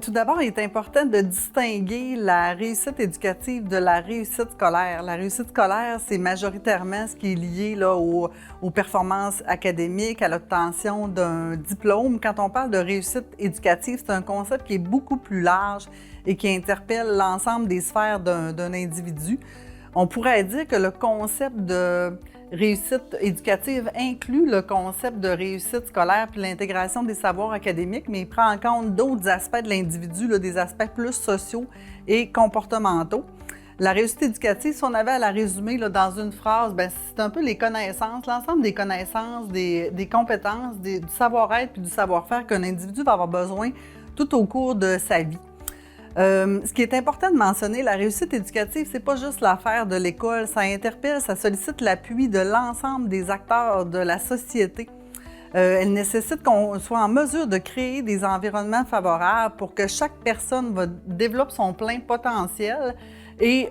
Tout d'abord, il est important de distinguer la réussite éducative de la réussite scolaire. La réussite scolaire, c'est majoritairement ce qui est lié là, aux performances académiques, à l'obtention d'un diplôme. Quand on parle de réussite éducative, c'est un concept qui est beaucoup plus large et qui interpelle l'ensemble des sphères d'un individu. On pourrait dire que le concept de réussite éducative inclut le concept de réussite scolaire puis l'intégration des savoirs académiques, mais il prend en compte d'autres aspects de l'individu, des aspects plus sociaux et comportementaux. La réussite éducative, si on avait à la résumer dans une phrase, c'est un peu les connaissances, l'ensemble des connaissances, des compétences, du savoir-être puis du savoir-faire qu'un individu va avoir besoin tout au cours de sa vie. Ce qui est important de mentionner, la réussite éducative, c'est pas juste l'affaire de l'école, ça interpelle, ça sollicite l'appui de l'ensemble des acteurs de la société. Elle nécessite qu'on soit en mesure de créer des environnements favorables pour que chaque personne développe son plein potentiel et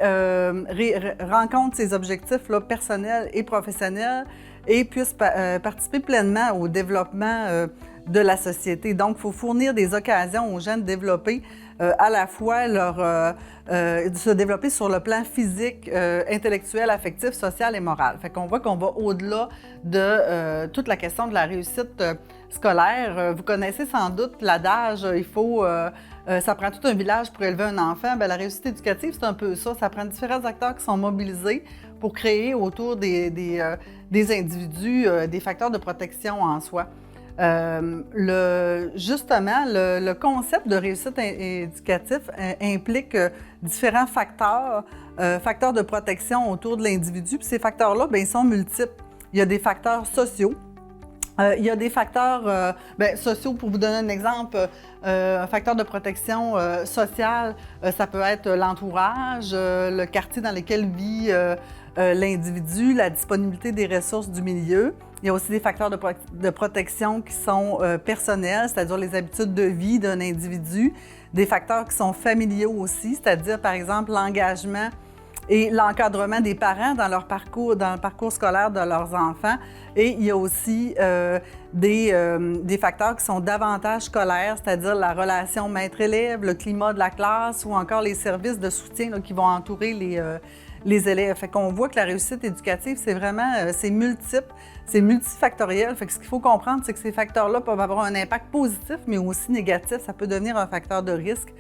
rencontre ses objectifs personnels et professionnels et puisse participer pleinement au développement de la société. Donc, il faut fournir des occasions aux gens de développer à la fois de se développer sur le plan physique, intellectuel, affectif, social et moral. Fait qu'on voit qu'on va au-delà de toute la question de la réussite scolaire. Vous connaissez sans doute l'adage, ça prend tout un village pour élever un enfant. La réussite éducative, c'est un peu ça. Ça prend différents acteurs qui sont mobilisés pour créer autour des individus des facteurs de protection en soi. Justement, le concept de réussite éducatif implique différents facteurs de protection autour de l'individu. Puis ces facteurs-là, ils sont multiples. Il y a des facteurs sociaux. Il y a des facteurs sociaux, pour vous donner un exemple, un facteur de protection sociale, ça peut être l'entourage, le quartier dans lequel vit l'individu, la disponibilité des ressources du milieu. Il y a aussi des facteurs de protection qui sont personnels, c'est-à-dire les habitudes de vie d'un individu, des facteurs qui sont familiaux aussi, c'est-à-dire par exemple l'engagement et l'encadrement des parents dans le parcours scolaire de leurs enfants. Et il y a aussi des facteurs qui sont davantage scolaires, c'est-à-dire la relation maître-élève, le climat de la classe ou encore les services de soutien qui vont entourer les élèves. Fait qu'on voit que la réussite éducative, c'est multiple, c'est multifactoriel. Fait que ce qu'il faut comprendre, c'est que ces facteurs-là peuvent avoir un impact positif, mais aussi négatif. Ça peut devenir un facteur de risque.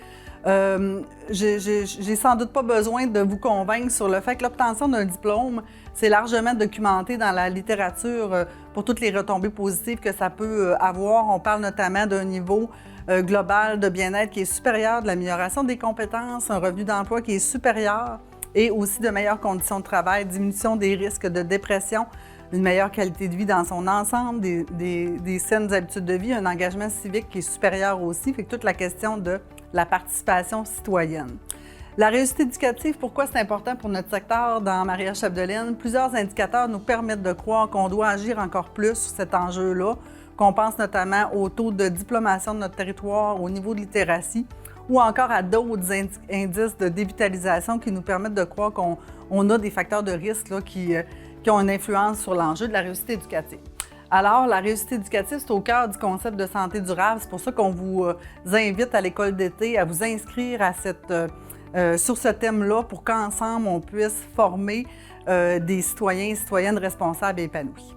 J'ai sans doute pas besoin de vous convaincre sur le fait que l'obtention d'un diplôme, c'est largement documenté dans la littérature pour toutes les retombées positives que ça peut avoir. On parle notamment d'un niveau global de bien-être qui est supérieur, de l'amélioration des compétences, un revenu d'emploi qui est supérieur et aussi de meilleures conditions de travail, diminution des risques de dépression, une meilleure qualité de vie dans son ensemble, des saines habitudes de vie, un engagement civique qui est supérieur aussi, fait que toute la question de la participation citoyenne. La réussite éducative, pourquoi c'est important pour notre secteur dans Maria-Chapdelaine? Plusieurs indicateurs nous permettent de croire qu'on doit agir encore plus sur cet enjeu-là, qu'on pense notamment au taux de diplomation de notre territoire, au niveau de littératie, ou encore à d'autres indices de dévitalisation qui nous permettent de croire qu'on a des facteurs de risque qui ont une influence sur l'enjeu de la réussite éducative. Alors, la réussite éducative, c'est au cœur du concept de santé durable. C'est pour ça qu'on vous invite à l'école d'été à vous inscrire sur ce thème-là pour qu'ensemble, on puisse former des citoyens et citoyennes responsables et épanouis.